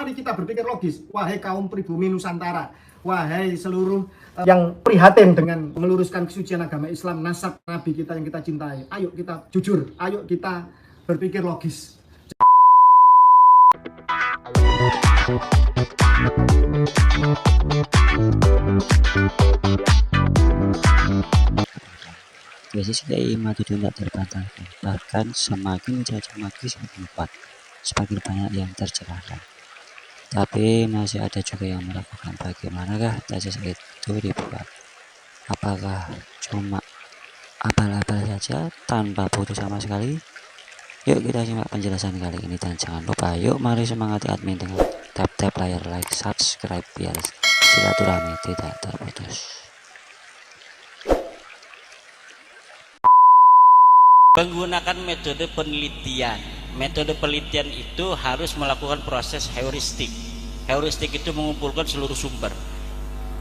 mari kita berpikir logis. Wahai kaum pribumi Nusantara, wahai seluruh yang prihatin dengan meluruskan kesucian agama Islam, nasab Nabi kita yang kita cintai. Ayo kita jujur, ayo kita berpikir logis. Krisis daimah itu tidak terbantahkan, bahkan semakin mencaci maki semakin kuat, semakin banyak yang tercerahkan. Tapi masih ada juga yang meragukan bagaimanakah tesis itu dibuat. Apakah cuma abal-abal saja tanpa butuh sama sekali? Yuk kita simak penjelasan kali ini, dan jangan lupa yuk mari semangati admin dengan tap layar like, subscribe biar silaturahmi tidak terputus. Menggunakan metode penelitian. Metode penelitian itu harus melakukan proses heuristik. Heuristik itu mengumpulkan seluruh sumber.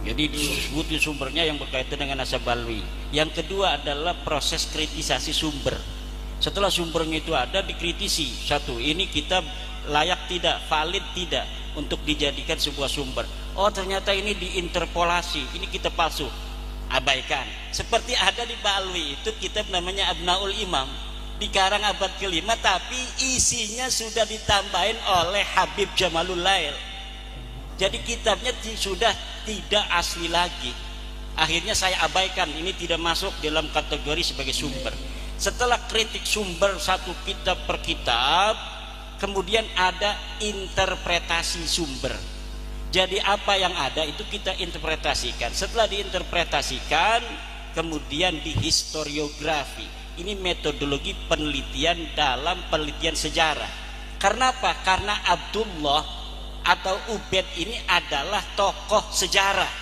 Jadi disebut sumbernya yang berkaitan dengan nasab balwi. Yang kedua adalah proses kritisasi sumber. Setelah sumbernya itu ada, dikritisi. Satu, ini kita layak tidak, valid tidak untuk dijadikan sebuah sumber. Oh ternyata ini diinterpolasi, ini kita palsu, abaikan. Seperti ada di Balwi itu kitab namanya Abnaul Imam, dikarang abad ke-5, tapi isinya sudah ditambahin oleh Habib Jamalul Lail. Jadi kitabnya sudah tidak asli lagi. Akhirnya saya abaikan, ini tidak masuk dalam kategori sebagai sumber. Setelah kritik sumber satu kitab per kitab, kemudian ada interpretasi sumber. Jadi apa yang ada itu kita interpretasikan. Setelah diinterpretasikan, kemudian dihistoriografi. Ini metodologi penelitian dalam penelitian sejarah. Karena apa? Karena Abdullah atau Ubaid ini adalah tokoh sejarah.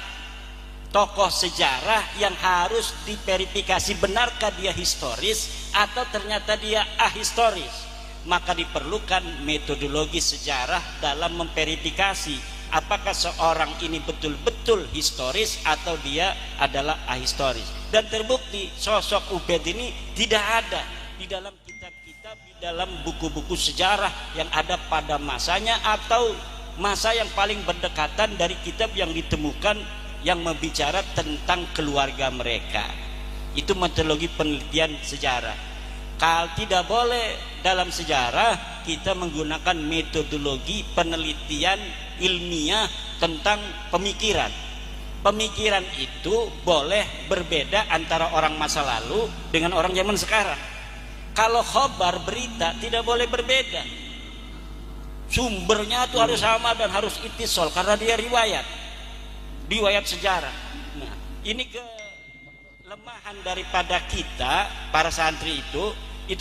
Tokoh sejarah yang harus diverifikasi, benarkah dia historis atau ternyata dia ahistoris. Maka diperlukan metodologi sejarah dalam memverifikasi apakah seorang ini betul-betul historis atau dia adalah ahistoris. Dan terbukti sosok Ubaid ini tidak ada di dalam kitab-kitab, di dalam buku-buku sejarah yang ada pada masanya atau masa yang paling berdekatan dari kitab yang ditemukan yang membicara tentang keluarga mereka. Itu metodologi penelitian sejarah. Kalau tidak boleh dalam sejarah kita menggunakan metodologi penelitian ilmiah tentang pemikiran. Pemikiran itu boleh berbeda antara orang masa lalu dengan orang zaman sekarang. Kalau khobar berita tidak boleh berbeda. Sumbernya itu harus sama dan harus ittisol karena dia riwayat sejarah. Nah, ini kelemahan daripada kita para santri itu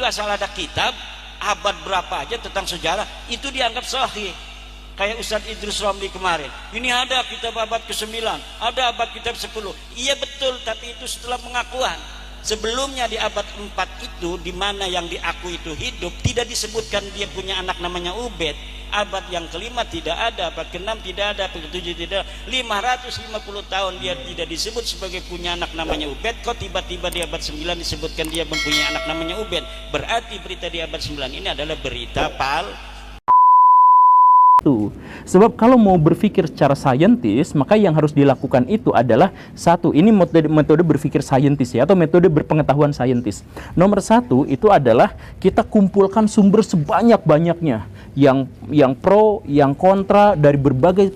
asal ada kitab abad berapa aja tentang sejarah itu dianggap sahih. Kayak Ustadz Idrus Romli kemarin, ini ada kitab abad ke-9, ada abad kitab 10. Iya betul, tapi itu setelah pengakuan. Sebelumnya di abad 4 itu, di mana yang diakui itu hidup, tidak disebutkan dia punya anak namanya Ubaid. Abad yang kelima tidak ada, abad ke-6 tidak ada, abad ke-7 tidak ada. 550 tahun dia tidak disebut sebagai punya anak namanya Ubaid. Kok tiba-tiba di abad 9 disebutkan dia mempunyai anak namanya Ubaid? Berarti berita di abad 9 ini adalah berita Sebab kalau mau berpikir secara saintis, maka yang harus dilakukan itu adalah satu, ini metode berpikir saintis ya, atau metode berpengetahuan saintis. Nomor satu itu adalah kita kumpulkan sumber sebanyak-banyaknya, yang pro, yang kontra, dari berbagai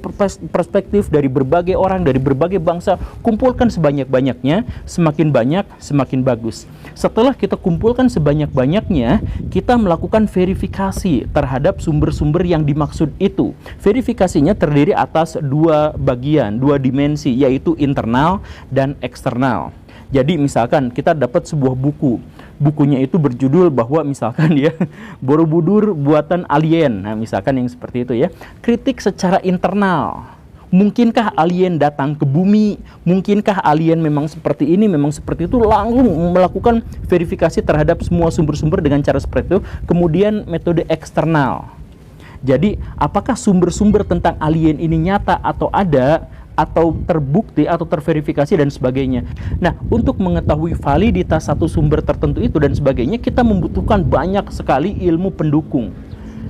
perspektif, dari berbagai orang, dari berbagai bangsa. Kumpulkan sebanyak-banyaknya, semakin banyak semakin bagus. Setelah kita kumpulkan sebanyak-banyaknya, kita melakukan verifikasi terhadap sumber-sumber yang dimaksud itu. Verifikasinya terdiri atas dua bagian, dua dimensi, yaitu internal dan eksternal. Jadi misalkan kita dapat sebuah buku, bukunya itu berjudul bahwa misalkan ya Borobudur buatan alien, nah misalkan yang seperti itu ya. Kritik secara internal, mungkinkah alien datang ke bumi, mungkinkah alien memang seperti ini, memang seperti itu, langsung melakukan verifikasi terhadap semua sumber-sumber dengan cara seperti itu. Kemudian metode eksternal, jadi apakah sumber-sumber tentang alien ini nyata atau ada, atau terbukti atau terverifikasi dan sebagainya. Nah, untuk mengetahui validitas satu sumber tertentu itu dan sebagainya, kita membutuhkan banyak sekali ilmu pendukung.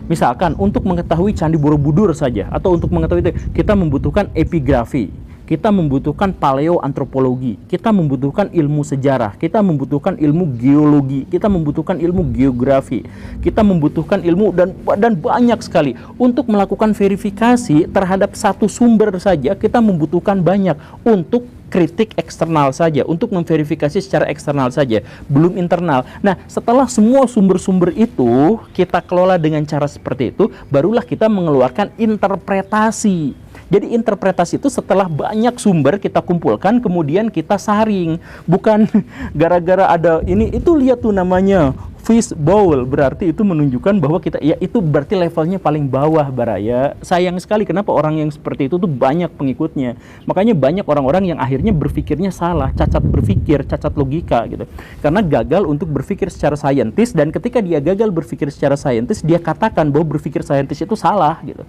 Misalkan untuk mengetahui Candi Borobudur saja, atau untuk mengetahui itu, kita membutuhkan epigrafi, kita membutuhkan paleoantropologi, kita membutuhkan ilmu sejarah, kita membutuhkan ilmu geologi, kita membutuhkan ilmu geografi, kita membutuhkan ilmu dan banyak sekali. Untuk melakukan verifikasi terhadap satu sumber saja kita membutuhkan banyak. Untuk kritik eksternal saja, untuk memverifikasi secara eksternal saja, belum internal. Nah, setelah semua sumber-sumber itu kita kelola dengan cara seperti itu, barulah kita mengeluarkan interpretasi. Jadi interpretasi itu setelah banyak sumber kita kumpulkan, kemudian kita saring. Bukan gara-gara ada ini, itu lihat tuh namanya fish bowl, berarti itu menunjukkan bahwa kita, ya itu berarti levelnya paling bawah, Baraya. Sayang sekali kenapa orang yang seperti itu tuh banyak pengikutnya. Makanya banyak orang-orang yang akhirnya berpikirnya salah, cacat berpikir, cacat logika gitu. Karena gagal untuk berpikir secara saintis, dan ketika dia gagal berpikir secara saintis, dia katakan bahwa berpikir saintis itu salah gitu.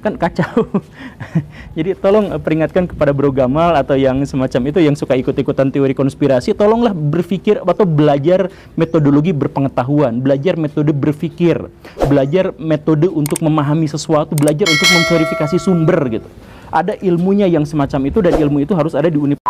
Kan kacau. Jadi tolong peringatkan kepada Bro Gamal atau yang semacam itu yang suka ikut-ikutan teori konspirasi, tolonglah berpikir atau belajar metodologi berpengetahuan, belajar metode berpikir, belajar metode untuk memahami sesuatu, belajar untuk memverifikasi sumber gitu. Ada ilmunya yang semacam itu, dan ilmu itu harus ada di universitas.